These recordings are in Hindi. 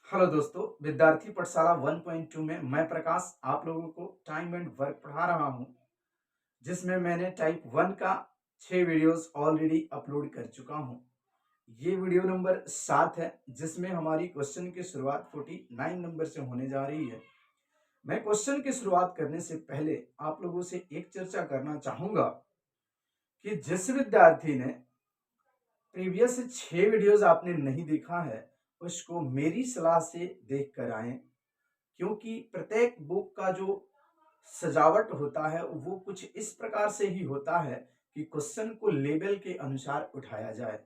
हेलो दोस्तों, विद्यार्थी पाठशाला 1.2 में मैं प्रकाश आप लोगों को टाइम एंड वर्क पढ़ा रहा हूं, जिसमें मैंने टाइप 1 का 6 वीडियोस ऑलरेडी अपलोड कर चुका हूं। ये वीडियो नंबर 7 है, जिसमें हमारी क्वेश्चन की शुरुआत 49 नंबर से होने जा रही है। मैं क्वेश्चन की शुरुआत करने से पहले आप लोगों से एक चर्चा करना चाहूंगा कि जिस विद्यार्थी ने प्रीवियस 6 वीडियोस आपने नहीं देखा है, उसको मेरी सलाह से देख कर आए, क्योंकि प्रत्येक बुक का जो सजावट होता है वो कुछ इस प्रकार से ही होता है कि क्वेश्चन को लेवल के अनुसार उठाया जाए।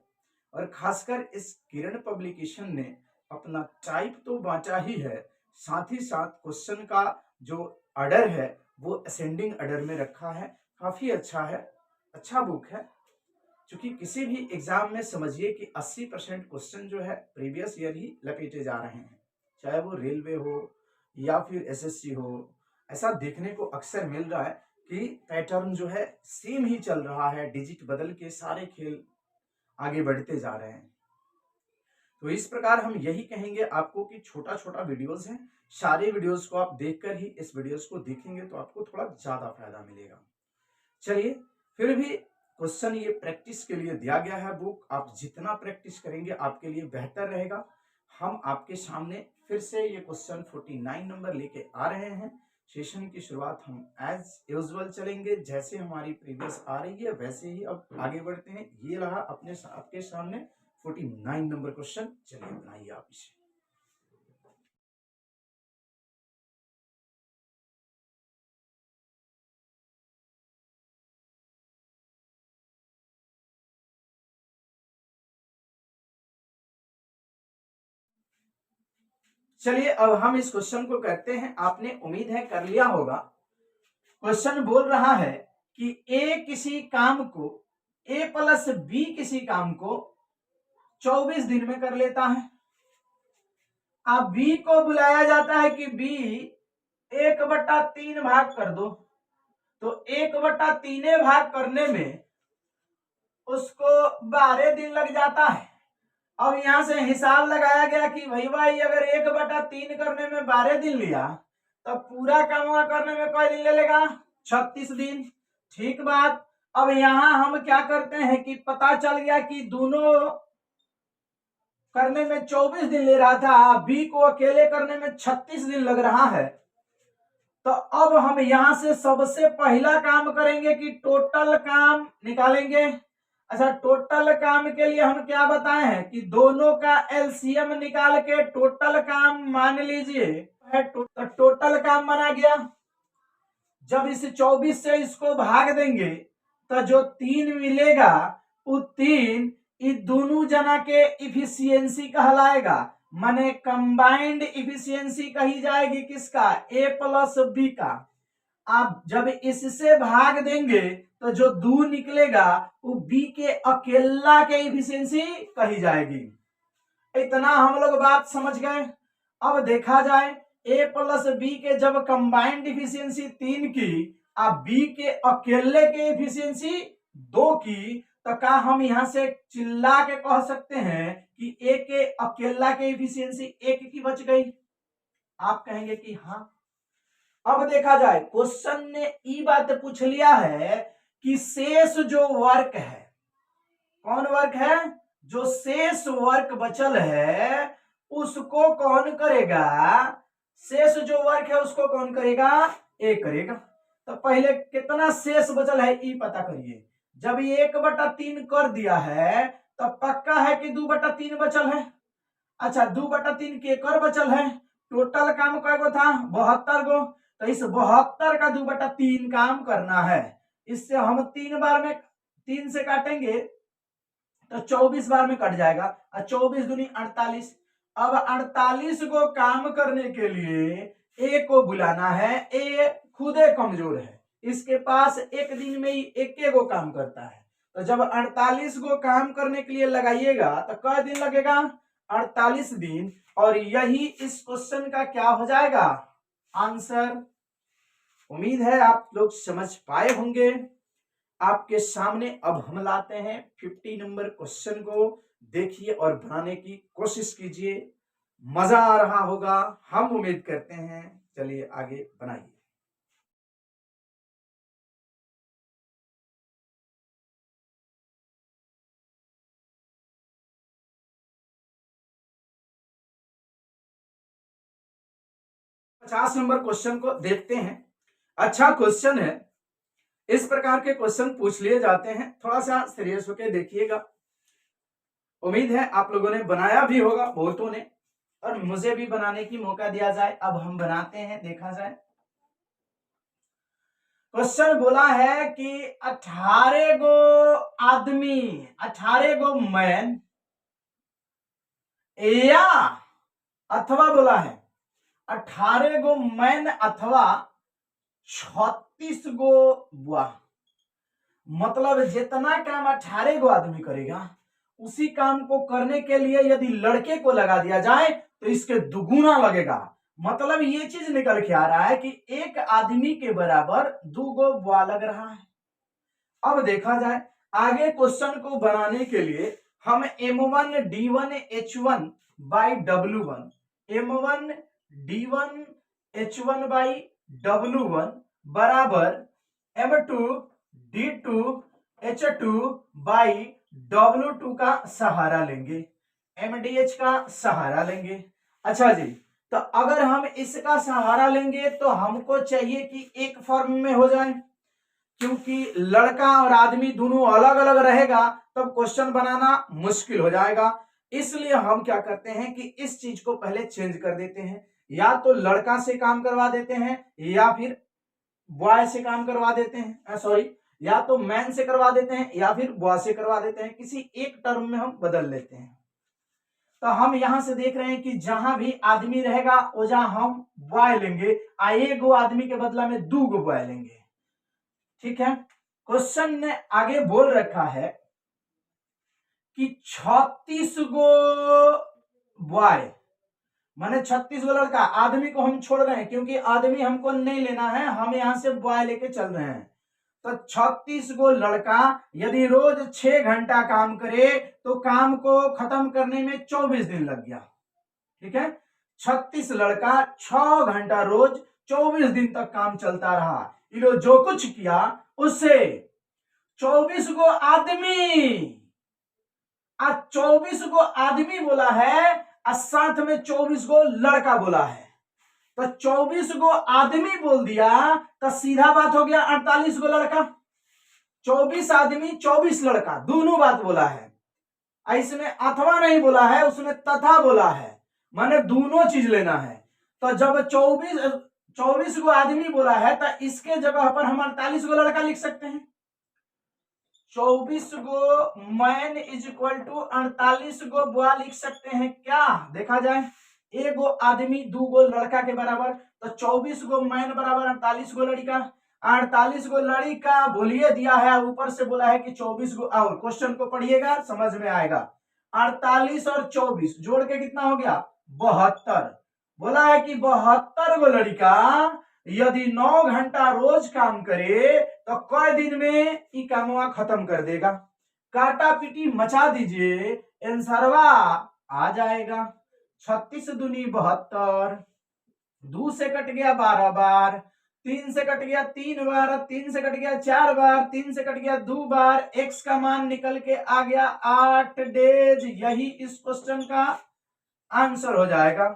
और खासकर इस किरण पब्लिकेशन ने अपना टाइप तो बांटा ही है, साथ ही साथ क्वेश्चन का जो ऑर्डर है वो असेंडिंग ऑर्डर में रखा है। काफी अच्छा है, अच्छा बुक है। क्योंकि किसी भी एग्जाम में समझिए कि 80% क्वेश्चन जो है प्रीवियस ईयर ही लपेटे जा रहे हैं, चाहे वो रेलवे हो या फिर एसएससी हो। ऐसा देखने को अक्सर मिल रहा है कि पैटर्न जो है सेम ही चल रहा है, डिजिट बदल के सारे खेल आगे बढ़ते जा रहे हैं। तो इस प्रकार हम यही कहेंगे आपको कि छोटा छोटा वीडियोस हैं, सारे वीडियोस को आप देखकर ही इस वीडियोस को देखेंगे तो आपको थोड़ा ज्यादा फायदा मिलेगा। चलिए, फिर भी क्वेश्चन ये प्रैक्टिस के लिए दिया गया है बुक, आप जितना प्रैक्टिस करेंगे आपके लिए बेहतर रहेगा। हम आपके सामने फिर से ये क्वेश्चन 49 नंबर लेके आ रहे हैं। सेशन की शुरुआत हम एज यूजुअल चलेंगे, जैसे हमारी प्रीवियस आ रही है वैसे ही अब आगे बढ़ते हैं। ये रहा आपके सामने 49 नंबर क्वेश्चन। चलिए बनाइए आप इसे। चलिए अब हम इस क्वेश्चन को करते हैं। आपने उम्मीद है कर लिया होगा। क्वेश्चन बोल रहा है कि ए किसी काम को ए प्लस बी किसी काम को 24 दिन में कर लेता है। अब बी को बुलाया जाता है कि बी 1/3 भाग कर दो। तो 1/3 भाग करने में उसको 12 दिन लग जाता है। अब यहां से हिसाब लगाया गया कि भाई अगर 1/3 करने में 12 दिन लिया तो पूरा काम करने में कोई दिन ले लेगा? 36 दिन। ठीक बात। अब यहां हम क्या करते हैं कि पता चल गया कि दोनों करने में 24 दिन ले रहा था, बी को अकेले करने में 36 दिन लग रहा है। तो अब हम यहां से सबसे पहला काम करेंगे कि टोटल काम निकालेंगे। अच्छा, टोटल काम के लिए हम क्या बताए हैं कि दोनों का एलसीएम निकाल के टोटल काम मान लीजिए है। तो टोटल काम बना गया। जब इस 24 से इसको भाग देंगे तो जो 3 मिलेगा वो 3 इस दोनों जना के इफिशियंसी कहलाएगा, माने कंबाइंड इफिशियंसी कही जाएगी किसका? ए प्लस बी का। आप जब इससे भाग देंगे तो जो 2 निकलेगा वो बी के अकेला के इफिशियंसी कही जाएगी। इतना हम लोग बात समझ गए। अब देखा जाए ए प्लस बी के जब कंबाइंड इफिशियंसी 3 की, अब बी के अकेले के इफिशियंसी 2 की, तो क्या हम यहां से चिल्ला के कह सकते हैं कि ए के अकेला के इफिशियंसी 1 की बच गई? आप कहेंगे कि हाँ। अब देखा जाए क्वेश्चन ने ई बात पूछ लिया है कि शेष जो वर्क है, कौन वर्क है? जो शेष वर्क बचल है उसको कौन करेगा? शेष जो वर्क है उसको कौन करेगा? ए करेगा। तो पहले कितना शेष बचल है ई पता करिए। जब ये 1/3 कर दिया है तो पक्का है कि 2/3 बचल है। अच्छा, 2/3 केकर बचल है? टोटल काम कय था? 72 गो। तो इस 72 का 2/3 काम करना है। इससे हम 3 बार में 3 से काटेंगे तो 24 बार में कट जाएगा। 24 दूनी 48। अब 48 को काम करने के लिए ए को बुलाना है। ए खुदे कमजोर है, इसके पास एक दिन में ही एक गो काम करता है। तो जब 48 को काम करने के लिए लगाइएगा तो कै दिन लगेगा? 48 दिन। और यही इस क्वेश्चन का क्या हो जाएगा? आंसर। उम्मीद है आप लोग समझ पाए होंगे। आपके सामने अब हम लाते हैं 50 नंबर क्वेश्चन को। देखिए और बनाने की कोशिश कीजिए। मजा आ रहा होगा, हम उम्मीद करते हैं। चलिए आगे बनाइए। पचास नंबर क्वेश्चन को देखते हैं। अच्छा क्वेश्चन है, इस प्रकार के क्वेश्चन पूछ लिए जाते हैं, थोड़ा सा सीरियस होकर देखिएगा। उम्मीद है आप लोगों ने बनाया भी होगा बहुतों ने, और मुझे भी बनाने की मौका दिया जाए। अब हम बनाते हैं, देखा जाए। क्वेश्चन बोला है कि 18 गो आदमी, 18 गो मैन या अथवा बोला है 18 गो मैन अथवा 36 गो बुआ। मतलब जितना काम 18 गो आदमी करेगा, उसी काम को करने के लिए यदि लड़के को लगा दिया जाए तो इसके दुगुना लगेगा। मतलब ये चीज निकल के आ रहा है कि एक आदमी के बराबर 2 गो बुआ लग रहा है। अब देखा जाए आगे क्वेश्चन को बनाने के लिए हम M1 D1 H1 by W1, M1 D1 H1 by W1 बराबर M2 D2 H2 by W2 का सहारा लेंगे, MDH का सहारा लेंगे। अच्छा जी, तो अगर हम इसका सहारा लेंगे तो हमको चाहिए कि एक फॉर्म में हो जाए, क्योंकि लड़का और आदमी दोनों अलग अलग रहेगा तब क्वेश्चन बनाना मुश्किल हो जाएगा। इसलिए हम क्या करते हैं कि इस चीज को पहले चेंज कर देते हैं, या तो लड़का से काम करवा देते हैं या फिर बॉय से काम करवा देते हैं, सॉरी, या तो मैन से करवा देते हैं या फिर बॉय से करवा देते हैं, किसी एक टर्म में हम बदल लेते हैं। तो हम यहां से देख रहे हैं कि जहां भी आदमी रहेगा वहां हम बॉय लेंगे, एक गो आदमी के बदला में 2 गो बॉय लेंगे। ठीक है, क्वेश्चन ने आगे बोल रखा है कि 36 गो बॉय माने 36 गो लड़का, आदमी को हम छोड़ रहे हैं क्योंकि आदमी हमको नहीं लेना है, हम यहां से बॉय लेके चल रहे हैं। तो 36 गो लड़का यदि रोज 6 घंटा काम करे तो काम को खत्म करने में 24 दिन लग गया। ठीक है, 36 लड़का 6 घंटा रोज 24 दिन तक काम चलता रहा। इन्होंने जो कुछ किया उससे 24 गो आदमी, आज 24 गो आदमी बोला है और साथ में 24 गो लड़का बोला है, तो 24 गो आदमी बोल दिया तो सीधा बात हो गया 48 गो लड़का। 24 आदमी 24 लड़का दोनों बात बोला है, इसमें अथवा नहीं बोला है, उसमें तथा बोला है, माने दोनों चीज लेना है। तो जब 24 गो आदमी बोला है तो इसके जगह पर हम 48 गो लड़का लिख सकते हैं। 24 गो मैन इज इक्वल टू 48 गो बुआ लिख सकते हैं क्या? देखा जाए, एक गो आदमी 2 गो लड़का के बराबर, तो 24 गो मैन बराबर 48 गो लड़का। 48 गो लड़का बोलिए दिया है, ऊपर से बोला है कि 24 गो, और क्वेश्चन को पढ़िएगा समझ में आएगा। 48 और 24 जोड़ के कितना हो गया? 72। बोला है कि 72 गो लड़का यदि 9 घंटा रोज काम करे तो कई दिन में ये कामवा खत्म कर देगा। काटा पीटी मचा दीजिए, आंसरवा आ जाएगा। 36 दूनी 72, 2 से कट गया 12 बार, 3 से कट गया 3 बार, 3 से कट गया 4 बार, 3 से कट गया 2 बार, x का मान निकल के आ गया 8 डेज। यही इस क्वेश्चन का आंसर हो जाएगा।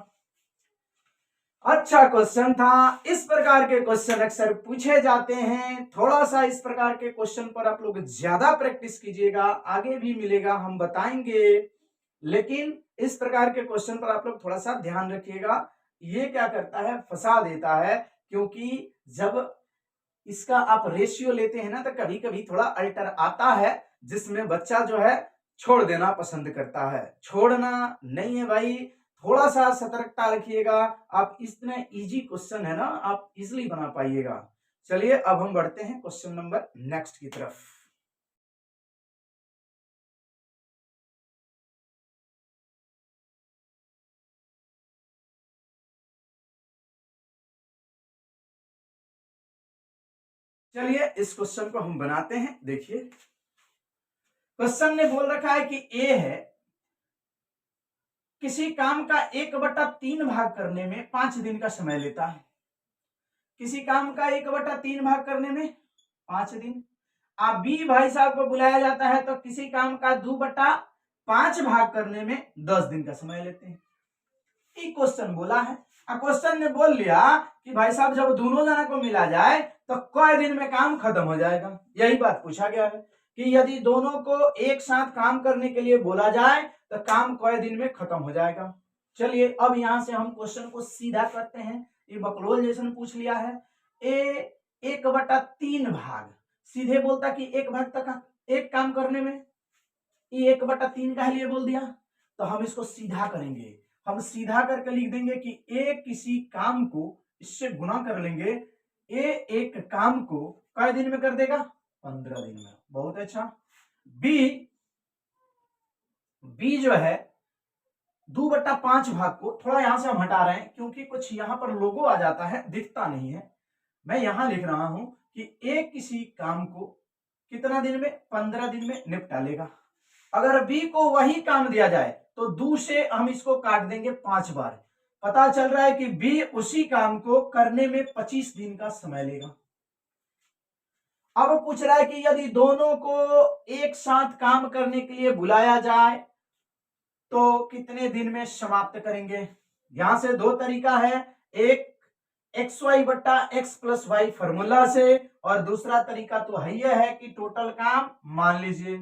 अच्छा क्वेश्चन था, इस प्रकार के क्वेश्चन अक्सर पूछे जाते हैं। थोड़ा सा इस प्रकार के क्वेश्चन पर आप लोग ज्यादा प्रैक्टिस कीजिएगा, आगे भी मिलेगा हम बताएंगे, लेकिन इस प्रकार के क्वेश्चन पर आप लोग थोड़ा सा ध्यान रखिएगा। ये क्या करता है, फंसा देता है, क्योंकि जब इसका आप रेशियो लेते हैं ना तो कभी कभी थोड़ा अल्टर आता है, जिसमें बच्चा जो है छोड़ देना पसंद करता है। छोड़ना नहीं है भाई, थोड़ा सा सतर्कता रखिएगा। आप इतना इजी क्वेश्चन है ना, आप इजीली बना पाइएगा। चलिए अब हम बढ़ते हैं क्वेश्चन नंबर नेक्स्ट की तरफ। चलिए इस क्वेश्चन को हम बनाते हैं। देखिए क्वेश्चन ने बोल रखा है कि ए है किसी काम का 1/3 भाग करने में 5 दिन का समय लेता है। किसी काम का 1/3 भाग करने में 5 दिन। अब बी भाई साहब को बुलाया जाता है तो किसी काम का 2/5 भाग करने में 10 दिन का समय लेते हैं। ये क्वेश्चन बोला है। क्वेश्चन ने बोल लिया कि भाई साहब जब दोनों जना को मिला जाए तो कई दिन में काम खत्म हो जाएगा। यही बात पूछा गया है कि यदि दोनों को एक साथ काम करने के लिए बोला जाए तो काम कई दिन में खत्म हो जाएगा। चलिए अब यहां से हम क्वेश्चन को सीधा करते हैं। ये बकलोल जैसन पूछ लिया है। ए 1/3 भाग, सीधे बोलता कि एक भाग तक एक काम करने में, ये 1/3 का लिए बोल दिया तो हम इसको सीधा करेंगे। हम सीधा करके लिख देंगे कि ए किसी काम को इससे गुना कर लेंगे। ए एक काम को कई दिन में कर देगा? 15 दिन में। बहुत अच्छा। बी जो है 2/5 भाग को थोड़ा यहां से हम हटा रहे हैं क्योंकि कुछ यहां पर लोगो आ जाता है, दिखता नहीं है। मैं यहां लिख रहा हूं कि ए किसी काम को कितना दिन में? 15 दिन में निपटा लेगा। अगर बी को वही काम दिया जाए तो 2 से हम इसको काट देंगे 5 बार। पता चल रहा है कि बी उसी काम को करने में 25 दिन का समय लेगा। अब पूछ रहा है कि यदि दोनों को एक साथ काम करने के लिए बुलाया जाए तो कितने दिन में समाप्त करेंगे? यहां से दो तरीका है, एक xy/x+y फॉर्मूला से, और दूसरा तरीका तो है कि टोटल काम मान लीजिए।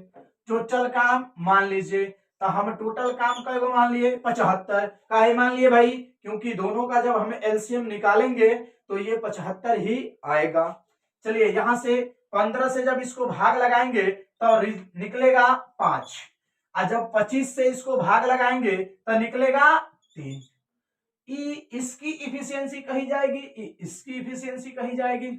टोटल काम मान लीजिए तो हम टोटल काम का मान लिए 75। काहे मान लिए भाई? क्योंकि दोनों का जब हम एलसीएम निकालेंगे तो ये 75 ही आएगा। चलिए यहां से 15 से जब इसको भाग लगाएंगे तो निकलेगा 5, और जब 25 से इसको भाग लगाएंगे तो निकलेगा 3। इसकी इफिशियंसी कही जाएगी, इसकी इफिशियंसी कही जाएगी।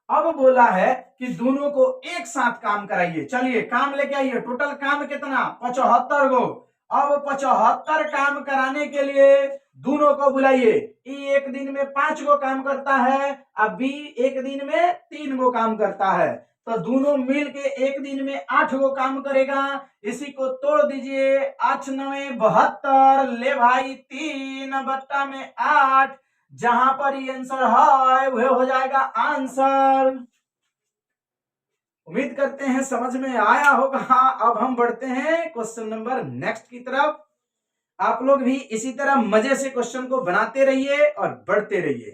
अब बोला है कि दोनों को एक साथ काम कराइए। चलिए काम लेके आइए। टोटल काम कितना? 75 गो। अब 75 काम कराने के लिए दोनों को बुलाइए। ई एक दिन में 5 गो काम करता है, अब बी एक दिन में 3 गो काम करता है, तो दोनों मिल के एक दिन में 8 गो काम करेगा। इसी को तोड़ दीजिए, 8 9 72, ले भाई 3/8, जहां पर ये आंसर है वह हो जाएगा आंसर। उम्मीद करते हैं समझ में आया होगा। अब हम बढ़ते हैं क्वेश्चन नंबर नेक्स्ट की तरफ। आप लोग भी इसी तरह मजे से क्वेश्चन को बनाते रहिए और बढ़ते रहिए।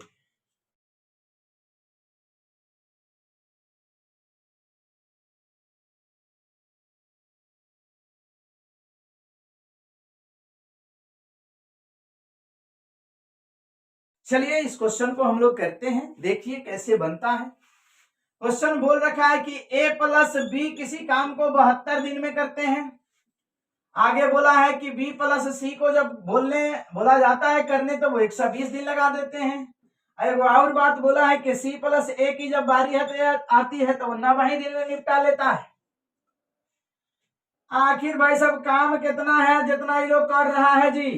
चलिए इस क्वेश्चन को हम लोग करते हैं, देखिए कैसे बनता है। क्वेश्चन बोल रखा है कि a+b किसी काम को 72 दिन में करते हैं। आगे बोला है कि b+c को जब बोला जाता है करने तो वो 120 दिन लगा देते हैं। एक और बात बोला है कि c+a की जब बारी आती है तो वो 90 दिन में निपटा लेता है। आखिर भाई सब काम कितना है जितना ये लोग कर रहा है जी?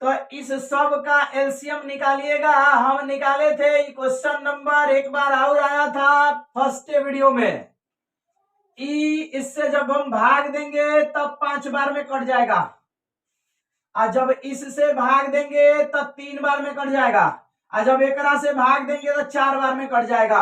तो इस सब का एलसीएम निकालिएगा। हम निकाले थे क्वेश्चन नंबर एक बार और आया था फर्स्ट वीडियो में। इससे जब हम भाग देंगे तब 5 बार में कट जाएगा, और जब इससे भाग देंगे तब 3 बार में कट जाएगा, और जब एकरा से भाग देंगे तो 4 बार में कट जाएगा।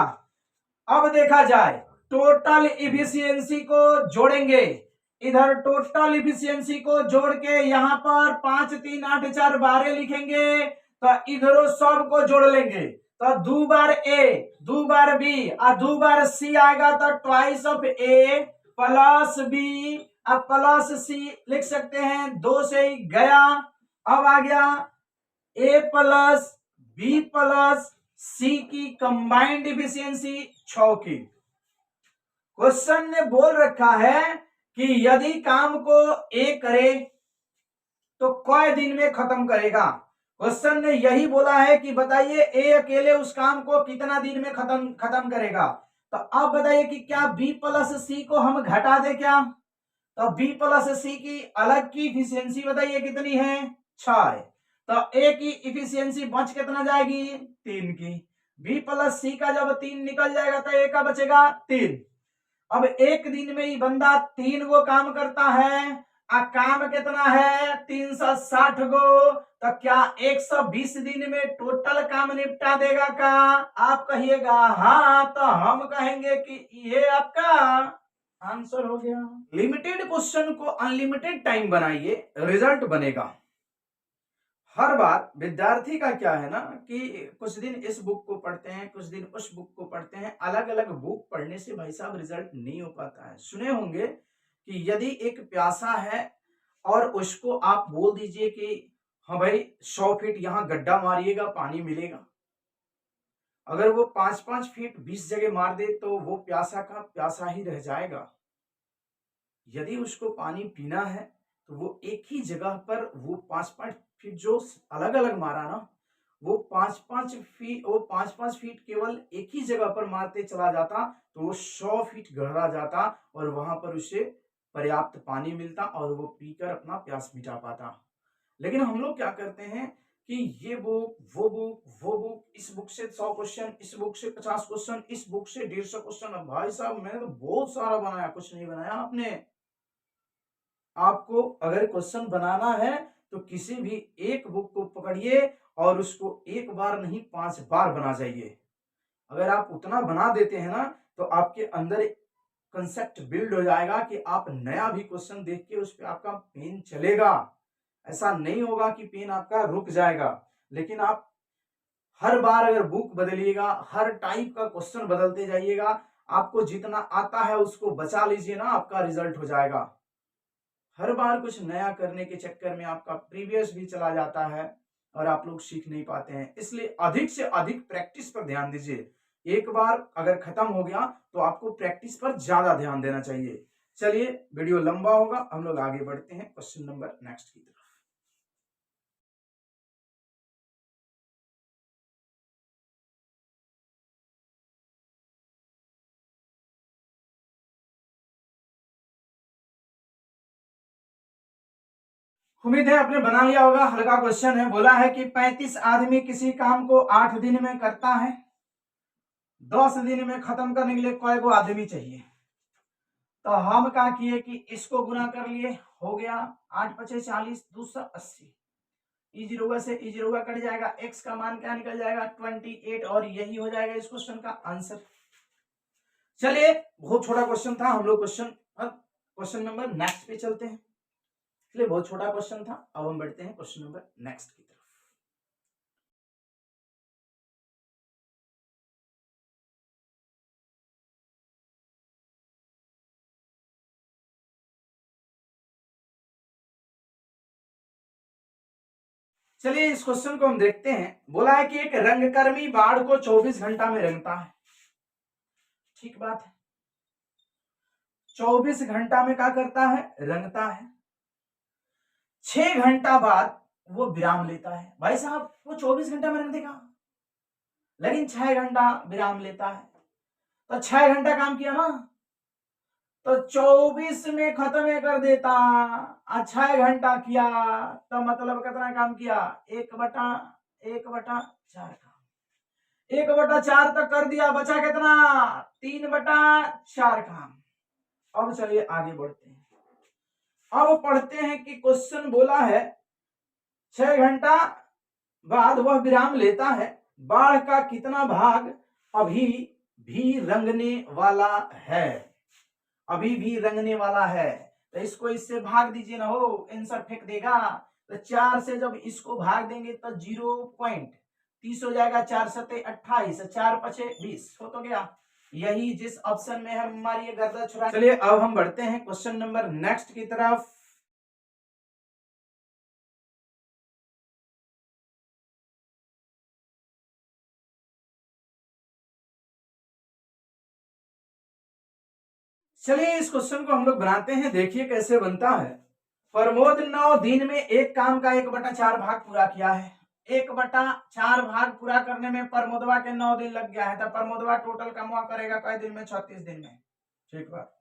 अब देखा जाए टोटल इफिशियंसी को जोड़ेंगे। इधर टोटल इफिशियंसी को जोड़ के यहाँ पर 5 3 8 4 12 लिखेंगे, तो इधरों सब को जोड़ लेंगे तो 2 बार ए 2 बार बी और 2 बार सी आएगा, तो twice of A plus B अब प्लस सी लिख सकते हैं। 2 से ही गया। अब आ गया ए प्लस बी प्लस सी की कंबाइंड इफिशियंसी 6 की। क्वेश्चन ने बोल रखा है कि यदि काम को ए करे तो कै दिन में खत्म करेगा। क्वेश्चन ने यही बोला है कि बताइए ए अकेले उस काम को कितना दिन में खत्म करेगा। तो अब बताइए कि क्या b+c को हम घटा दे क्या? तो b+c की अलग की इफिशियंसी बताइए कितनी है? 6 है। तो ए की इफिशियंसी बच कितना जाएगी? 3 की। b+c का जब 3 निकल जाएगा तो ए का बचेगा 3। अब एक दिन में ही बंदा 3 गो काम करता है, काम कितना है 360 गो, तो क्या 120 दिन में टोटल काम निपटा देगा का? आप कहिएगा हाँ, तो हम कहेंगे कि ये आपका आंसर हो गया। लिमिटेड क्वेश्चन को अनलिमिटेड टाइम बनाइए, रिजल्ट बनेगा। हर बार विद्यार्थी का क्या है ना कि कुछ दिन इस बुक को पढ़ते हैं, कुछ दिन उस बुक को पढ़ते हैं, अलग अलग बुक पढ़ने से भाई साहब रिजल्ट नहीं हो पाता है। सुने होंगे कि यदि एक प्यासा है और उसको आप बोल दीजिए कि हाँ भाई 100 फीट यहाँ गड्ढा मारिएगा पानी मिलेगा, अगर वो 5-5 फीट 20 जगह मार दे तो वो प्यासा का प्यासा ही रह जाएगा। यदि उसको पानी पीना है तो वो एक ही जगह पर वो 5-5 फीट जो अलग अलग मारा ना, वो 5-5 फीट केवल एक ही जगह पर मारते चला जाता तो वो 100 फीट गहरा जाता और वहां पर उसे पर्याप्त पानी मिलता और वो पीकर अपना प्यास मिटा पाता। लेकिन हम लोग क्या करते हैं कि ये बुक वो बुक वो बुक, इस बुक से 100 क्वेश्चन, इस बुक से 50 क्वेश्चन, इस बुक से 150 क्वेश्चन। भाई साहब मैंने तो बहुत सारा बनाया, कुछ नहीं बनाया आपने। आपको अगर क्वेश्चन बनाना है तो किसी भी एक बुक को पकड़िए और उसको एक बार नहीं 5 बार बना जाइए। अगर आप उतना बना देते हैं ना तो आपके अंदर कंसेप्ट बिल्ड हो जाएगा कि आप नया भी क्वेश्चन देख के उस पर आपका पेन चलेगा। ऐसा नहीं होगा कि पेन आपका रुक जाएगा। लेकिन आप हर बार अगर बुक बदलिएगा, हर टाइप का क्वेश्चन बदलते जाइएगा, आपको जितना आता है उसको बचा लीजिए ना, आपका रिजल्ट हो जाएगा। हर बार कुछ नया करने के चक्कर में आपका प्रीवियस भी चला जाता है और आप लोग सीख नहीं पाते हैं। इसलिए अधिक से अधिक प्रैक्टिस पर ध्यान दीजिए। एक बार अगर खत्म हो गया तो आपको प्रैक्टिस पर ज्यादा ध्यान देना चाहिए। चलिए वीडियो लंबा होगा, हम लोग आगे बढ़ते हैं क्वेश्चन नंबर नेक्स्ट की तरफ। उम्मीद है आपने बना लिया होगा। हल्का क्वेश्चन है। बोला है कि 35 आदमी किसी काम को 8 दिन में करता है, 10 दिन में खत्म करने के लिए कई गो आदमी चाहिए। तो हम क्या किए कि इसको गुना कर लिए, हो गया 8×5=40, 280। ई जीरो से ई जीरो कट जाएगा, एक्स का मान क्या निकल जाएगा 28, और यही हो जाएगा इस क्वेश्चन का आंसर। चलिए बहुत छोटा क्वेश्चन था, हम लोग क्वेश्चन नंबर नेक्स्ट पे चलते हैं। चलिए बहुत छोटा क्वेश्चन था, अब हम बढ़ते हैं क्वेश्चन नंबर नेक्स्ट की तरफ। चलिए इस क्वेश्चन को हम देखते हैं। बोला है कि एक रंगकर्मी बाढ़ को 24 घंटा में रंगता है। ठीक बात है, 24 घंटा में क्या करता है, रंगता है। 6 घंटा बाद वो विराम लेता है। भाई साहब वो 24 घंटा में रंग देगा, लेकिन 6 घंटा विराम लेता है। तो 6 घंटा काम किया ना, तो 24 में खत्म कर देता। 6 घंटा किया तो मतलब कितना काम किया, 1/4 काम। 1/4 तक कर दिया, बचा कितना 3/4 काम। अब चलिए आगे बढ़ते हैं। अब पढ़ते हैं कि क्वेश्चन बोला है 6 घंटा बाद वह विराम लेता है, बाढ़ का कितना भाग अभी भी रंगने वाला है। अभी भी रंगने वाला है, तो इसको इससे भाग दीजिए ना, हो आंसर फेंक देगा। तो 4 से जब इसको भाग देंगे तो 0.30 हो जाएगा, 4×7 28, 4×5 20 हो तो गया। यही जिस ऑप्शन में है हमारी ये गर्दन छुरा। चलिए अब हम बढ़ते हैं क्वेश्चन नंबर नेक्स्ट की तरफ। चलिए इस क्वेश्चन को हम लोग बनाते हैं, देखिए कैसे बनता है। प्रमोद 9 दिन में एक काम का 1/4 भाग पूरा किया है। 1/4 भाग पूरा करने में प्रमोदवा के 9 दिन लग गया है, तो प्रमोदवा टोटल कमा करेगा कई दिन में, 36 दिन में। ठीक बात।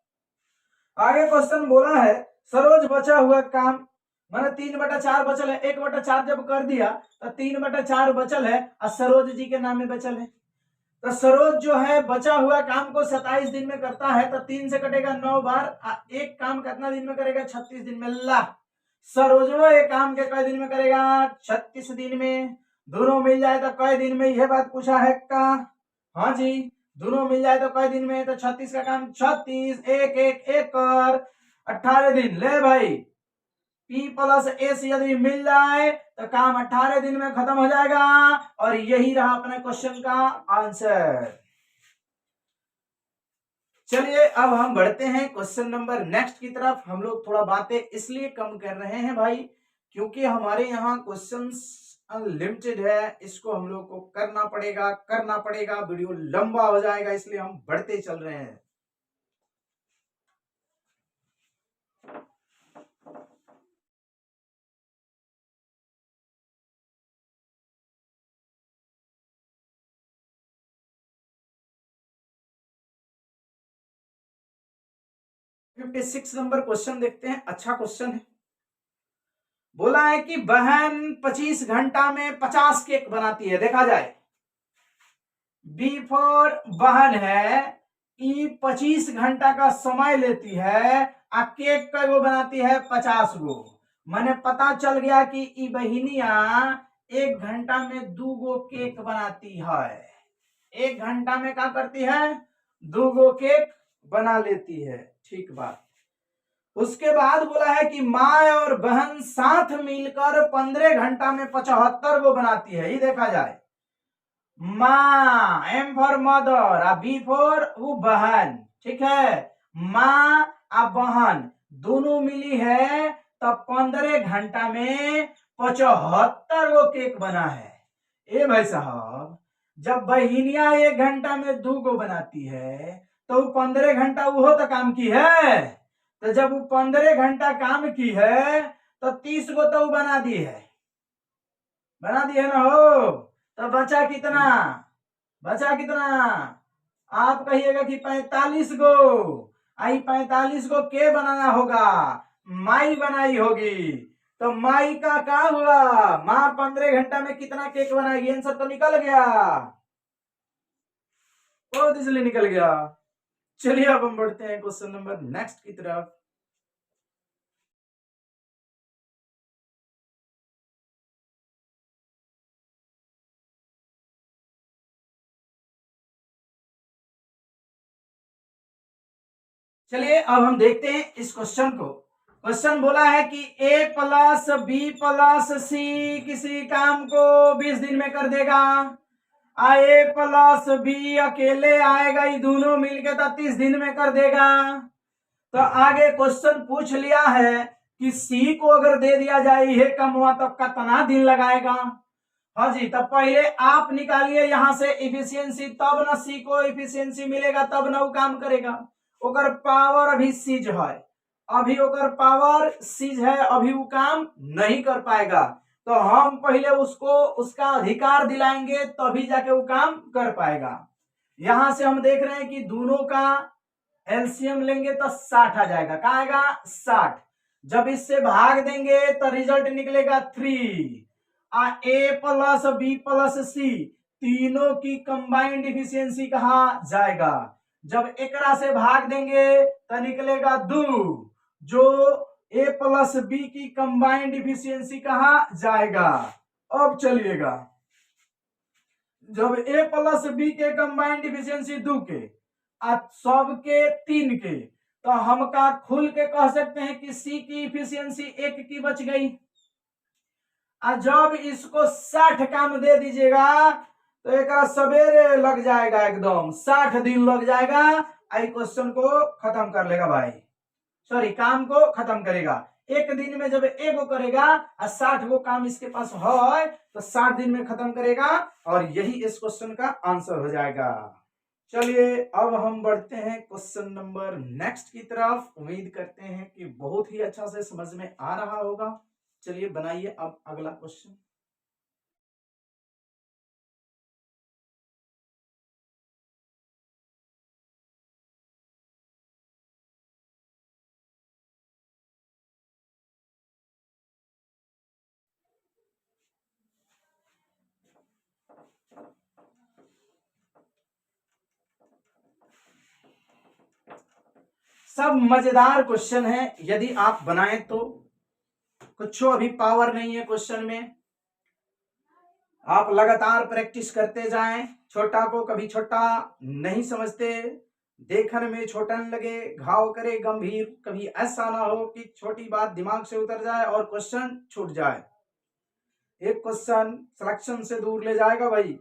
आगे क्वेश्चन बोला है सरोज बचा हुआ काम, मैंने 3/4 बचल है, 1/4 जब कर दिया तो 3/4 बचल है और सरोज जी के नाम में बचल है। तो सरोज जो है बचा हुआ काम को 27 दिन में करता है, तो 3 से कटेगा 9 बार, एक काम कितना दिन में करेगा? 36 दिन में। ला सरोजवा एक काम के कई दिन में करेगा? 36 दिन में। दोनों मिल जाए तो कई दिन में, यह बात पूछा है का? हाँ जी, दोनों मिल जाए तो कई दिन में? तो 36 का काम 36, एक एक एक कर 18 दिन। ले भाई, P प्लस S यदि मिल जाए तो काम 18 दिन में खत्म हो जाएगा, और यही रहा अपने क्वेश्चन का आंसर। चलिए अब हम बढ़ते हैं क्वेश्चन नंबर नेक्स्ट की तरफ। हम लोग थोड़ा बातें इसलिए कम कर रहे हैं भाई, क्योंकि हमारे यहाँ क्वेश्चंस अनलिमिटेड है, इसको हम लोग को करना पड़ेगा, वीडियो लंबा हो जाएगा, इसलिए हम बढ़ते चल रहे हैं। फिफ्टी 56 नंबर क्वेश्चन देखते हैं। अच्छा क्वेश्चन है। बोला है कि बहन 25 घंटा में 50 केक बनाती है। देखा जाए, बी फॉर बहन है, ई 25 घंटा का समय लेती है, आ केक का वो बनाती है 50 गो। मैंने पता चल गया कि ई बहिनिया 1 घंटा में 2 गो केक बनाती है। 1 घंटा में क्या करती है? 2 गो केक बना लेती है। ठीक बात। उसके बाद बोला है कि माँ और बहन साथ मिलकर 15 घंटा में 75 गो बनाती है। ये देखा जाए, माँ एम फॉर मदर, आ बी फॉर वो बहन। ठीक है, माँ आ बहन दोनों मिली है, तब 15 घंटा में 75 गो केक बना है। ए भाई साहब, जब बहिनिया 1 घंटा में 2 गो बनाती है, तो 15 घंटा वो तो काम की है। तो जब वो 15 घंटा काम की है, तो 30 गो तो बना दी है, ना हो। तो बचा कितना? आप कहिएगा कि 45 गो। आई 45 गो के बनाना होगा? माई बनाई होगी। तो माई का क्या हुआ? माँ 15 घंटा में कितना केक बनाएगी? आंसर तो निकल गया, बहुत इसलिए निकल गया। चलिए अब हम बढ़ते हैं क्वेश्चन नंबर नेक्स्ट की तरफ। चलिए अब हम देखते हैं इस क्वेश्चन को। क्वेश्चन बोला है कि a प्लस बी प्लस सी किसी काम को 20 दिन में कर देगा। ए प्लस बी अकेले आएगा, ये दोनों मिलके तो 30 दिन में कर देगा। तो आगे क्वेश्चन पूछ लिया है कि सी को अगर दे दिया जाए ये कम हुआ तो कितना दिन लगाएगा। हाँ जी, तब पहले आप निकालिए यहां से इफिशियंसी, तब ना सी को इफिशियंसी मिलेगा, तब ना वो काम करेगा। ओकर पावर अभी सीज है, अभी ओकर पावर सीज है, अभी वो काम नहीं कर पाएगा। तो हम पहले उसको उसका अधिकार दिलाएंगे, तभी जाके वो काम कर पाएगा। यहां से हम देख रहे हैं कि दोनों का एलसीएम लेंगे तो 60 आ जाएगा। क्या आएगा? 60। जब इससे भाग देंगे तो रिजल्ट निकलेगा 3। ए प्लस बी प्लस सी तीनों की कंबाइंड इफिशियंसी कहा जाएगा। जब एकरा से भाग देंगे तो निकलेगा 2, जो ए प्लस बी की कंबाइंड इफिशियंसी कहा जाएगा। अब चलिएगा, जब ए प्लस बी के कंबाइंड इफिशियंसी 2 के सबके 3 के, तो हम का खुल के कह सकते हैं कि सी की इफिशियंसी 1 की बच गई। जब इसको 60 काम दे दीजिएगा तो एक सवेरे लग जाएगा, एकदम 60 दिन लग जाएगा। आई क्वेश्चन को खत्म कर लेगा भाई, सॉरी काम को खत्म करेगा। एक दिन में जब एक करेगा और 60 गो काम इसके पास है, तो 60 दिन में खत्म करेगा, और यही इस क्वेश्चन का आंसर हो जाएगा। चलिए अब हम बढ़ते हैं क्वेश्चन नंबर नेक्स्ट की तरफ। उम्मीद करते हैं कि बहुत ही अच्छा से समझ में आ रहा होगा। चलिए बनाइए अब अगला क्वेश्चन। सब मजेदार क्वेश्चन है, यदि आप बनाएं तो। कुछ अभी पावर नहीं है क्वेश्चन में, आप लगातार प्रैक्टिस करते जाएं। छोटा को कभी छोटा नहीं समझते, देखने में छोटा न लगे, घाव करे गंभीर। कभी ऐसा ना हो कि छोटी बात दिमाग से उतर जाए और क्वेश्चन छूट जाए। एक क्वेश्चन सिलेक्शन से दूर ले जाएगा भाई।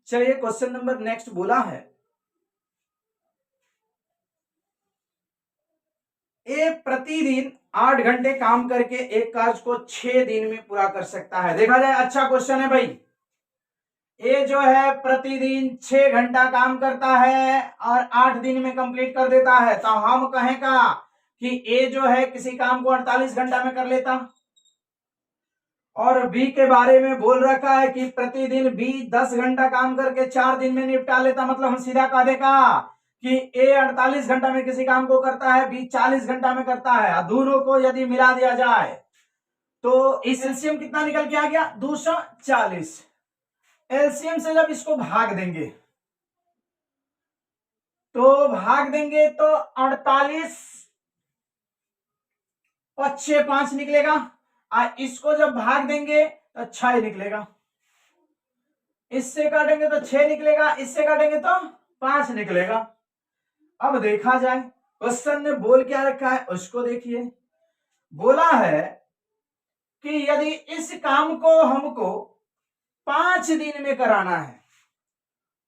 चलिए क्वेश्चन नंबर नेक्स्ट बोला है, ए प्रतिदिन 8 घंटे काम करके एक कार्य को 6 दिन में पूरा कर सकता है। देखा जाए अच्छा क्वेश्चन है भाई। ए जो है प्रतिदिन 6 घंटा काम करता है और 8 दिन में कंप्लीट कर देता है, तो हम कहेगा कि ए जो है किसी काम को 48 घंटा में कर लेता। और बी के बारे में बोल रखा है कि प्रतिदिन बी 10 घंटा काम करके 4 दिन में निपटा लेता। मतलब हम सीधा कह देगा कि ए 48 घंटा में किसी काम को करता है, बी 40 घंटा में करता है। दोनों को यदि मिला दिया जाए तो इस एलसीएम कितना निकल के आ गया? 240। एलसीएम से जब इसको भाग देंगे तो 48 पच्चे 5 निकलेगा, और इसको जब भाग देंगे तो 6 निकलेगा। इससे काटेंगे तो 6 निकलेगा, इससे काटेंगे तो 5 निकलेगा। अब देखा जाए क्वेश्चन ने बोल क्या रखा है उसको देखिए। बोला है कि यदि इस काम को हमको 5 दिन में कराना है,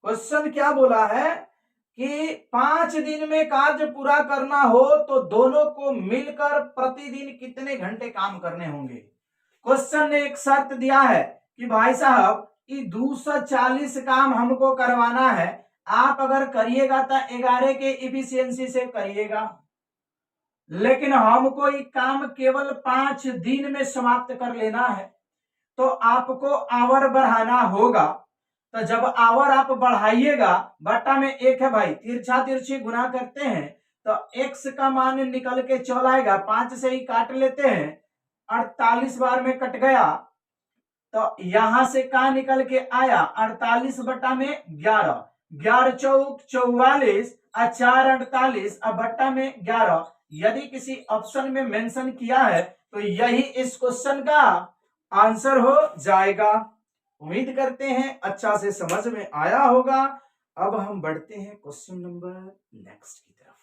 क्वेश्चन क्या बोला है कि 5 दिन में कार्य पूरा करना हो तो दोनों को मिलकर प्रतिदिन कितने घंटे काम करने होंगे। क्वेश्चन ने एक शर्त दिया है कि भाई साहब ये 240 काम हमको करवाना है, आप अगर करिएगा तो 11 के इफिशियंसी से करिएगा, लेकिन हमको ये काम केवल 5 दिन में समाप्त कर लेना है, तो आपको आवर बढ़ाना होगा। तो जब आवर आप बढ़ाइएगा, बट्टा में 1 है भाई, तिरछा तिरछी गुना करते हैं तो x का मान निकल के चल आएगा। 5 से ही काट लेते हैं, 48 बार में कट गया, तो यहां से का निकल के आया 48 बट्टा में 11, 11 चौक 44 और 4 48 और बट्टा में 11। यदि किसी ऑप्शन में मेंशन किया है तो यही इस क्वेश्चन का आंसर हो जाएगा। उम्मीद करते हैं अच्छा से समझ में आया होगा। अब हम बढ़ते हैं क्वेश्चन नंबर नेक्स्ट की तरफ।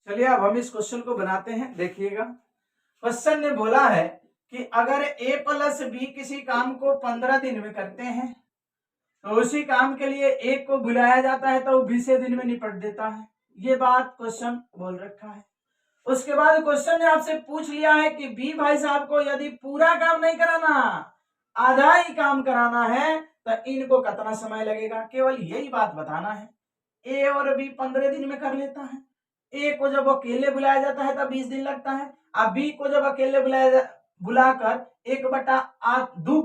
चलिए अब हम इस क्वेश्चन को बनाते हैं, देखिएगा। क्वेश्चन ने बोला है कि अगर a प्लस बी किसी काम को 15 दिन में करते हैं तो उसी काम के लिए ए को बुलाया जाता है तो वो 20 दिन में निपट देता है। ये बात क्वेश्चन बोल रखा है। उसके बाद क्वेश्चन ने आपसे पूछ लिया है कि बी भाई साहब को यदि पूरा काम नहीं कराना, आधा ही काम कराना है, तो इनको कितना समय लगेगा, केवल यही बात बताना है। ए और बी 15 दिन में कर लेता है। ए को जब अकेले बुलाया जाता है तब 20 दिन लगता है, अब बी को जब अकेले बुलाकर 1/2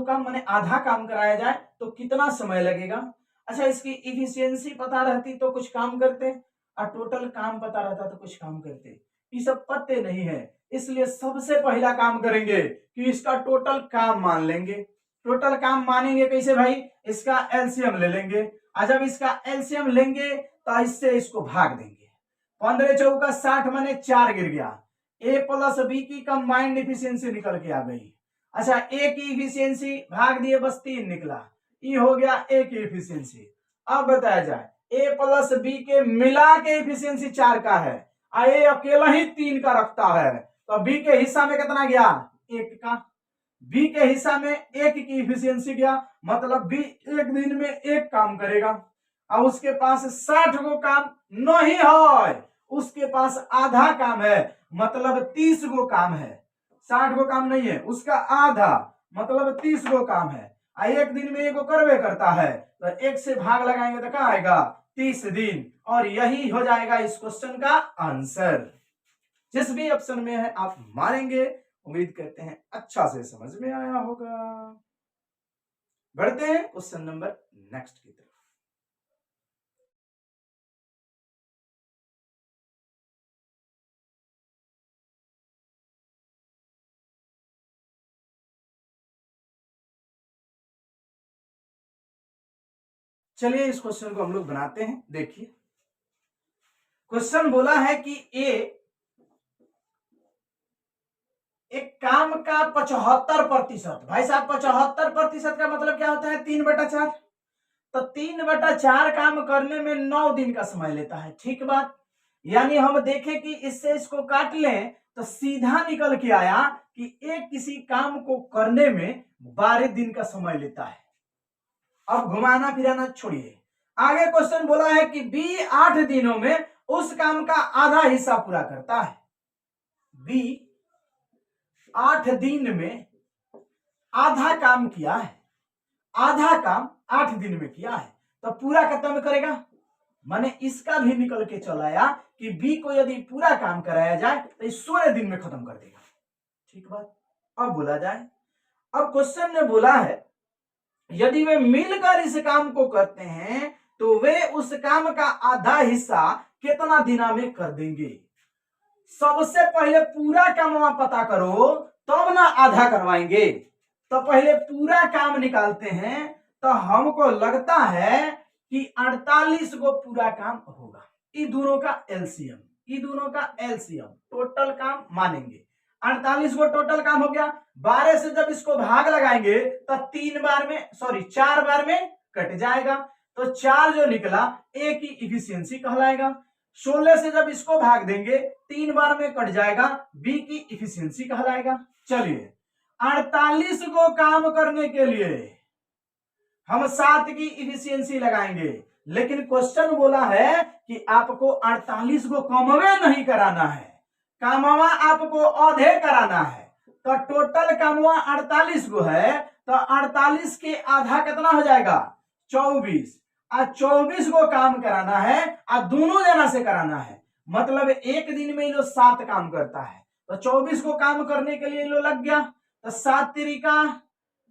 काम माने आधा काम कराया जाए तो कितना समय लगेगा। अच्छा, इसकी इफिशियंसी पता रहती तो कुछ काम करते, और टोटल काम पता रहता तो कुछ काम करते। ये सब पते नहीं है, इसलिए सबसे पहला काम करेंगे कि इसका टोटल काम मान लेंगे। टोटल काम मानेंगे कैसे भाई? इसका एलसीएम ले लेंगे, और जब इसका एलसीएम लेंगे तो इससे इसको भाग देंगे। 15 चौका 60 माने 4 गिर गया। ए प्लस बी की कंबाइंड इफिशियंसी निकल के आ गई। अच्छा, ए की इफिशियंसी भाग दिए बस 3 निकला, ये हो गया ए की इफिशियंसी। अब बताया जाए ए प्लस बी के मिला के इफिशियंसी 4 का है, ए अकेला ही 3 का रखता है, तो बी के हिस्सा में कितना गया? 1 का। बी के हिस्सा में 1 की इफिशियंसी गया, मतलब बी एक दिन में 1 काम करेगा। और उसके पास 60 गो काम नहीं है, उसके पास आधा काम है, मतलब 30 गो काम है। 60 गो काम नहीं है, उसका आधा मतलब 30 गो काम है। एक दिन में एगो करवे करता है, तो 1 से भाग लगाएंगे तो क्या आएगा? 30 दिन। और यही हो जाएगा इस क्वेश्चन का आंसर। जिस भी ऑप्शन में है आप मारेंगे। उम्मीद करते हैं अच्छा से समझ में आया होगा। बढ़ते हैं क्वेश्चन नंबर नेक्स्ट की तरफ। चलिए इस क्वेश्चन को हम लोग बनाते हैं। देखिए क्वेश्चन बोला है कि ए एक काम का 75%, भाई साहब 75% का मतलब क्या होता है 3/4, तो 3/4 काम करने में 9 दिन का समय लेता है। ठीक बात, यानी हम देखें कि इससे इसको काट लें तो सीधा निकल के आया कि एक किसी काम को करने में 12 दिन का समय लेता है। अब घुमाना फिराना छोड़िए, आगे क्वेश्चन बोला है कि बी 8 दिनों में उस काम का आधा हिस्सा पूरा करता है। बी 8 दिन में आधा काम किया है, आधा काम 8 दिन में किया है, तो पूरा खत्म करेगा। माने इसका भी निकल के चल आया कि बी को यदि पूरा काम कराया जाए तो इस 16 दिन में खत्म कर देगा। ठीक बात। अब बोला जाए, अब क्वेश्चन ने बोला है यदि वे मिलकर इस काम को करते हैं तो वे उस काम का आधा हिस्सा कितना दिना में कर देंगे। सबसे पहले पूरा काम पता करो तब ना आधा करवाएंगे, तो पहले पूरा काम निकालते हैं। तो हमको लगता है कि 48 को पूरा काम होगा। ये दोनों का एलसीएम, ये दोनों का एलसीएम टोटल काम मानेंगे। 48 को टोटल काम हो गया। 12 से जब इसको भाग लगाएंगे तो 4 बार में कट जाएगा, तो 4 जो निकला ए की इफिशियंसी कहलाएगा। 16 से जब इसको भाग देंगे 3 बार में कट जाएगा, बी की इफिशियंसी कहलाएगा। चलिए 48 को काम करने के लिए हम 7 की इफिशियंसी लगाएंगे, लेकिन क्वेश्चन बोला है कि आपको 48 को कमवे नहीं कराना है, कामवा आपको आधे कराना है। तो टोटल कामवा 48 को है, तो 48 के आधा कितना हो जाएगा 24, और 24 को काम कराना है और दोनों जना से कराना है। मतलब एक दिन में ये 7 काम करता है, तो 24 को काम करने के लिए ये लग गया, तो 7 तिरिका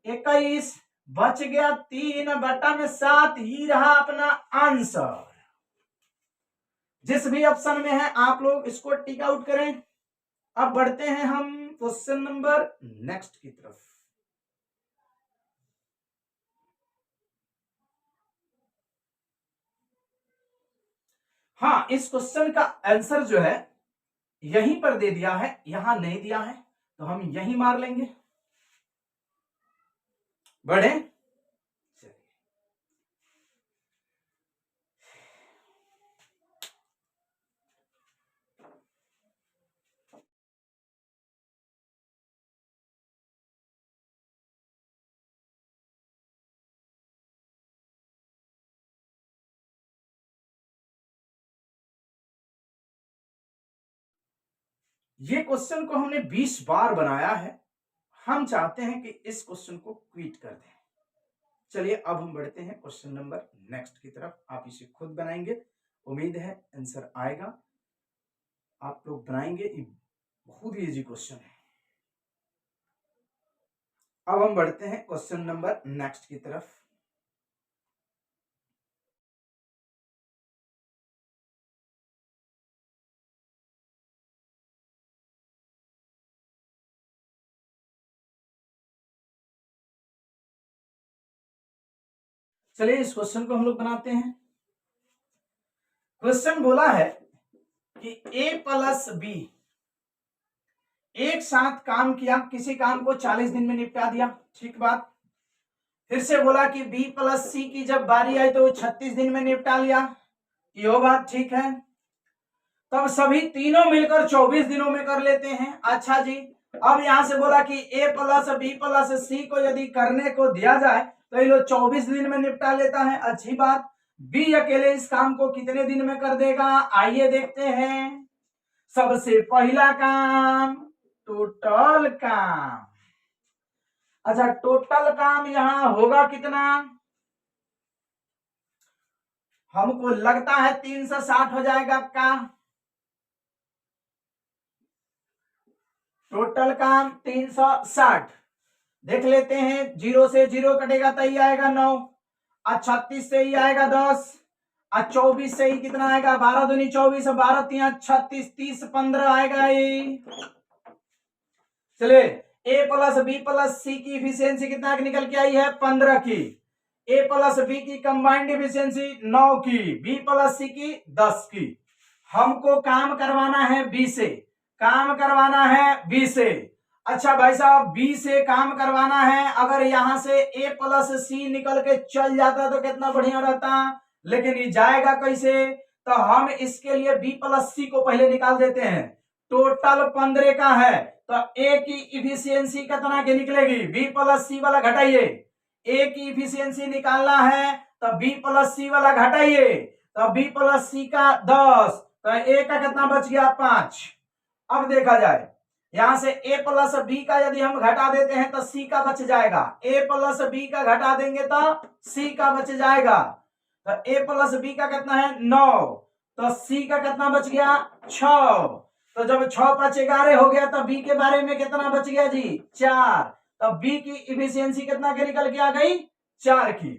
21, बच गया 3/7 ही रहा अपना आंसर। जिस भी ऑप्शन में है आप लोग इसको टिक आउट करें। अब बढ़ते हैं हम क्वेश्चन नंबर नेक्स्ट की तरफ। हाँ, इस क्वेश्चन का आंसर जो है यहीं पर दे दिया है, यहां नहीं दिया है, तो हम यहीं मार लेंगे। बढ़े, ये क्वेश्चन को हमने 20 बार बनाया है, हम चाहते हैं कि इस क्वेश्चन को क्विट कर दें। चलिए अब हम बढ़ते हैं क्वेश्चन नंबर नेक्स्ट की तरफ। आप इसे खुद बनाएंगे, उम्मीद है आंसर आएगा, आप लोग बनाएंगे। ये बहुत इजी क्वेश्चन है। अब हम बढ़ते हैं क्वेश्चन नंबर नेक्स्ट की तरफ। चलिए इस क्वेश्चन को हम लोग बनाते हैं। क्वेश्चन बोला है कि a प्लस बी एक साथ काम किया, किसी काम को 40 दिन में निपटा दिया। ठीक बात। फिर से बोला कि b प्लस सी की जब बारी आई तो वो 36 दिन में निपटा लिया। यो बात ठीक है। तब सभी तीनों मिलकर 24 दिनों में कर लेते हैं। अच्छा जी, अब यहां से बोला कि a प्लस बी प्लस सी को यदि करने को दिया जाए तो ये लोग 24 दिन में निपटा लेता है। अच्छी बात। बी अकेले इस काम को कितने दिन में कर देगा, आइए देखते हैं। सबसे पहला काम टोटल काम। अच्छा, टोटल काम यहां होगा कितना, हमको लगता है 360 हो जाएगा का। टोटल काम 360 देख लेते हैं। 0 से 0 कटेगा तो ही आएगा 9, और 36 से ही आएगा 10, और 24 से ही कितना आएगा 12 दूनी 24, 12 3 36, 30 15 आएगा ये। चलिए a प्लस बी प्लस सी की इफिशियंसी कितना की निकल के आई है 15 की। ए प्लस बी की कंबाइंड इफिशियंसी 9 की, बी प्लस सी की 10 की। हमको काम करवाना है बी से, काम करवाना है बी से। अच्छा भाई साहब, बी से काम करवाना है, अगर यहां से ए प्लस सी निकल के चल जाता तो कितना बढ़िया रहता, लेकिन ये जाएगा कैसे? तो हम इसके लिए बी प्लस सी को पहले निकाल देते हैं। टोटल 15 का है, तो ए की इफिशियंसी कितना की निकलेगी? बी प्लस सी वाला घटाइए, ए की इफिशियंसी निकालना है तो बी प्लस सी वाला घटाइए, तो बी प्लस सी का 10, तो ए का कितना बच गया? 5। अब देखा जाए, यहां से ए प्लस बी का यदि हम घटा देते हैं तो सी का बच जाएगा, ए प्लस बी का घटा देंगे तो सी का बच जाएगा। तो ए प्लस बी का कितना है? 9, तो सी का कितना बच गया? 6। तो जब 6 5 11 हो गया तो बी के बारे में कितना बच गया जी? 4। तो बी की इफिशियंसी कितना के निकल के आ गई? 4 की।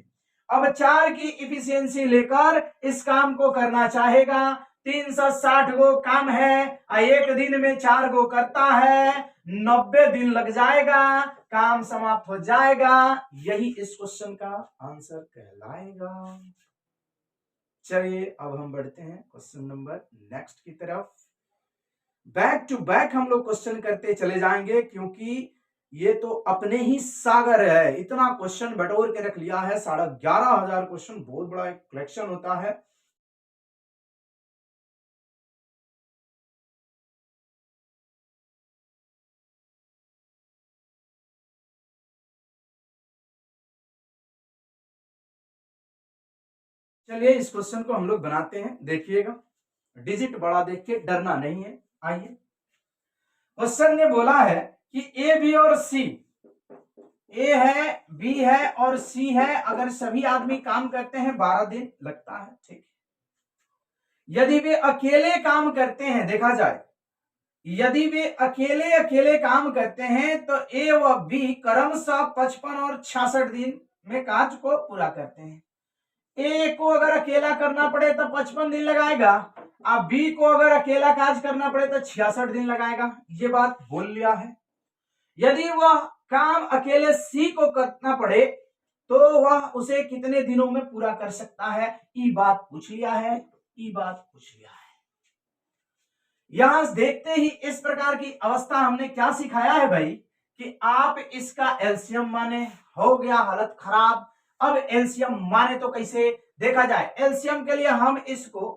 अब 4 की इफिशियंसी लेकर इस काम को करना चाहेगा, 360 गो काम है, एक दिन में 4 गो करता है, 90 दिन लग जाएगा, काम समाप्त हो जाएगा। यही इस क्वेश्चन का आंसर कहलाएगा। चलिए अब हम बढ़ते हैं क्वेश्चन नंबर नेक्स्ट की तरफ। बैक टू बैक हम लोग क्वेश्चन करते चले जाएंगे, क्योंकि ये तो अपने ही सागर है, इतना क्वेश्चन बटोर के रख लिया है, 11,500 क्वेश्चन, बहुत बड़ा एक कलेक्शन होता है। चलिए इस क्वेश्चन को हम लोग बनाते हैं, देखिएगा, डिजिट बड़ा देख के डरना नहीं है। आइए, क्वेश्चन ने बोला है कि ए बी और सी, ए है, बी है और सी है, अगर सभी आदमी काम करते हैं 12 दिन लगता है, ठीक है। यदि वे अकेले काम करते हैं, देखा जाए, यदि वे अकेले अकेले काम करते हैं तो ए व बी क्रमशः 55 और 66 दिन में कार्य को पूरा करते हैं। ए को अगर अकेला करना पड़े तो 55 दिन लगाएगा, अब बी को अगर अकेला काज करना पड़े तो 66 दिन लगाएगा, ये बात बोल लिया है। यदि वह काम अकेले सी को करना पड़े तो वह उसे कितने दिनों में पूरा कर सकता है, ये बात पूछ लिया है, ये बात पूछ लिया है। यहां देखते ही इस प्रकार की अवस्था हमने क्या सिखाया है भाई, कि आप इसका एलसीएम माने, हो गया हालत खराब। अब एलसीएम माने तो कैसे? देखा जाए, एलसीएम के लिए हम इसको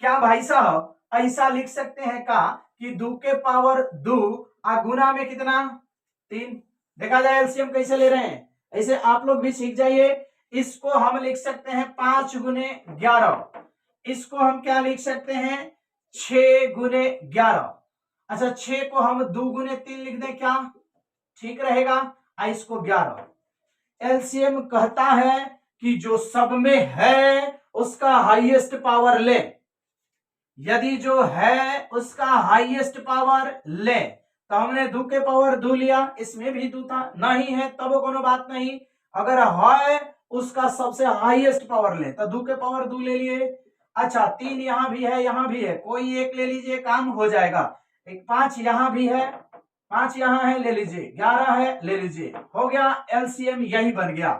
क्या भाई साहब ऐसा लिख सकते हैं का कि 2 के पावर 2 गुना में कितना? 3। देखा जाए एलसीएम कैसे ले रहे हैं, ऐसे आप लोग भी सीख जाइए। इसको हम लिख सकते हैं 5 गुने 11, इसको हम क्या लिख सकते हैं? 6 गुने 11। अच्छा, 6 को हम 2 गुने 3 लिख दें, क्या ठीक रहेगा? इसको 11। एलसीएम कहता है कि जो सब में है उसका हाईएस्ट पावर ले, यदि जो है उसका हाईएस्ट पावर ले, तो हमने 2 के पावर 2 लिया, इसमें भी 2 था, नहीं है तब कोनो बात नहीं, अगर है उसका सबसे हाईएस्ट पावर ले तो 2 के पावर 2 ले लिए। अच्छा, 3 यहां भी है, यहां भी है, कोई एक ले लीजिए, काम हो जाएगा। एक 5 यहां भी है, 5 यहां है, ले लीजिए, 11 है, ले लीजिए, हो गया एलसीएम, यही बन गया।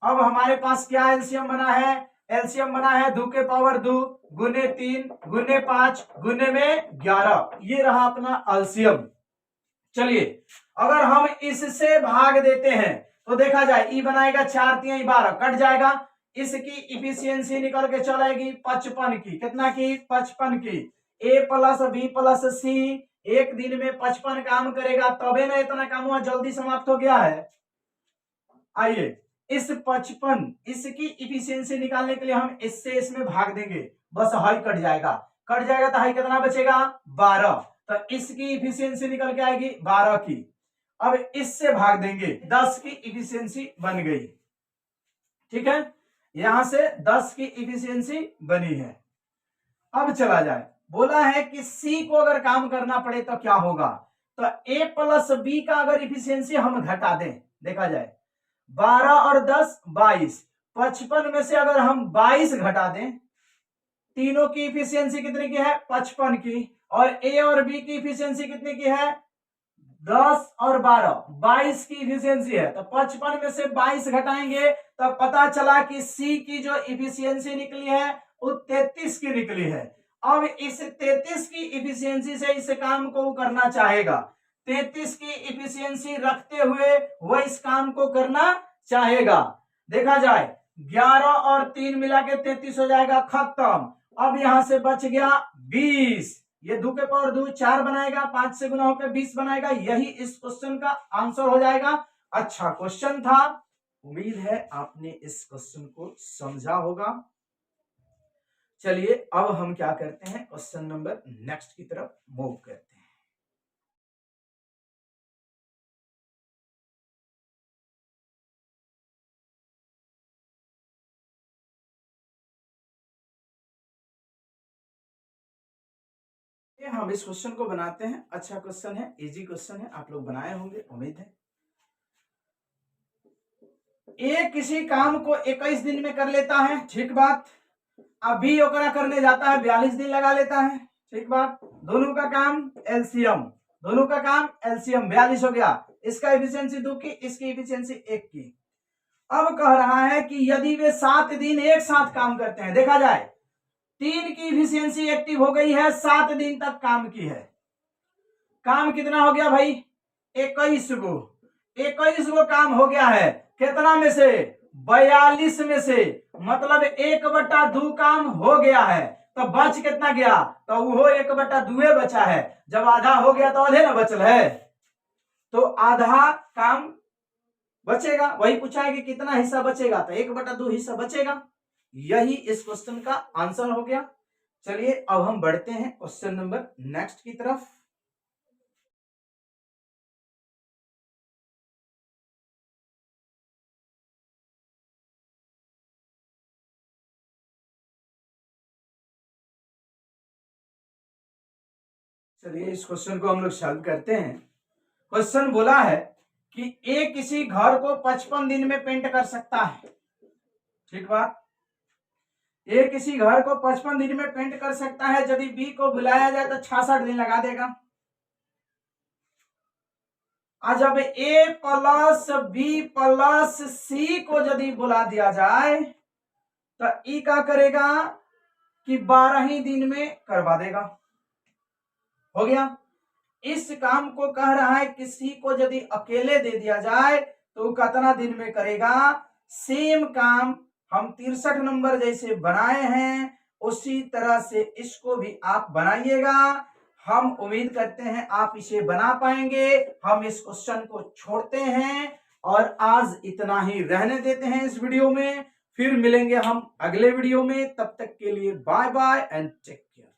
अब हमारे पास क्या एलसीएम बना है? एलसीएम बना है 2 के पावर 2 गुने 3 गुने 5 गुने में 11, ये रहा अपना एलसीएम। चलिए, अगर हम इससे भाग देते हैं तो देखा जाए, ई बनाएगा 4 3 12, कट जाएगा, इसकी इफिशियंसी निकल के चलेगी 55 की, कितना की? 55 की। ए प्लस बी प्लस सी एक दिन में 55 काम करेगा, तबे ना इतना काम हुआ जल्दी समाप्त हो गया है। आइए, इस 55 इसकी इफिशियंसी निकालने के लिए हम इससे इसमें भाग देंगे, बस हाई कट जाएगा, कट जाएगा तो हाई कितना बचेगा? 12, तो इसकी इफिशियंसी निकल के आएगी 12 की। अब इससे भाग देंगे, 10 की इफिशियंसी बन गई, ठीक है, यहां से 10 की इफिशियंसी बनी है। अब चला जाए, बोला है कि सी को अगर काम करना पड़े तो क्या होगा, तो ए प्लस बी का अगर इफिशियंसी हम घटा दें, देखा जाए 12 और 10 22, 55 में से अगर हम 22 घटा दें, तीनों की इफिशियंसी कितने की है? 55 की, और ए और बी की इफिशियंसी कितने की है? 10 और 12, 22 की इफिशियंसी है। तो 55 में से 22 घटाएंगे तो पता चला कि सी की जो इफिशियंसी निकली है वो 33 की निकली है। अब इस 33 की इफिशियंसी से इस काम को करना चाहेगा, 33 की इफिशियंसी रखते हुए वह इस काम को करना चाहेगा। देखा जाए 11 और 3 मिला के 33 हो जाएगा, खत्म। अब यहां से बच गया 20, ये 2 के पावर 2 4 बनाएगा, 5 से गुना होकर 20 बनाएगा। यही इस क्वेश्चन का आंसर हो जाएगा। अच्छा क्वेश्चन था, उम्मीद है आपने इस क्वेश्चन को समझा होगा। चलिए अब हम क्या करते हैं, क्वेश्चन नंबर नेक्स्ट की तरफ मूव करते हैं। हम इस क्वेश्चन को बनाते हैं। अच्छा क्वेश्चन है, इजी क्वेश्चन है, आप लोग बनाए होंगे उम्मीद है। ए किसी काम को 21 दिन में कर लेता है, ठीक बात। अभी ओकरा करने जाता है 42 दिन लगा लेता है, ठीक बात। दोनों का काम एलसीएम, दोनों का काम एलसीएम 42 हो गया। इसका एफिशिएंसी 2 की, इसकी एफिशिएंसी 1 की। अब कह रहा है कि यदि वे 7 दिन एक साथ काम करते हैं, देखा जाए 3 की इफिशियंसी एक्टिव हो गई है, 7 दिन तक काम की है। काम कितना हो गया भाई, 21 गो, 21 गो काम हो गया है। कितना में से, 42 में से, मतलब 1/2 काम हो गया है। तो बच कितना गया, तो वो 1/2 बचा है। जब आधा हो गया तो आधे ना बचल है, तो आधा काम बचेगा। वही पूछा है कि कितना हिस्सा बचेगा, तो 1/2 हिस्सा बचेगा। यही इस क्वेश्चन का आंसर हो गया। चलिए अब हम बढ़ते हैं क्वेश्चन नंबर नेक्स्ट की तरफ। चलिए इस क्वेश्चन को हम लोग सॉल्व करते हैं। क्वेश्चन बोला है कि ए किसी घर को 55 दिन में पेंट कर सकता है, ठीक बात। ए किसी घर को 55 दिन में पेंट कर सकता है। यदि बी को बुलाया जाए तो 66 दिन लगा देगा। आज अब ए प्लस बी प्लस सी को यदि बुला दिया जाए तो ई क्या करेगा कि 12 ही दिन में करवा देगा। हो गया। इस काम को कह रहा है किसी को यदि अकेले दे दिया जाए तो कितना दिन में करेगा। सेम काम हम 63 नंबर जैसे बनाए हैं उसी तरह से इसको भी आप बनाइएगा। हम उम्मीद करते हैं आप इसे बना पाएंगे। हम इस क्वेश्चन को छोड़ते हैं और आज इतना ही रहने देते हैं इस वीडियो में। फिर मिलेंगे हम अगले वीडियो में, तब तक के लिए bye bye and take care.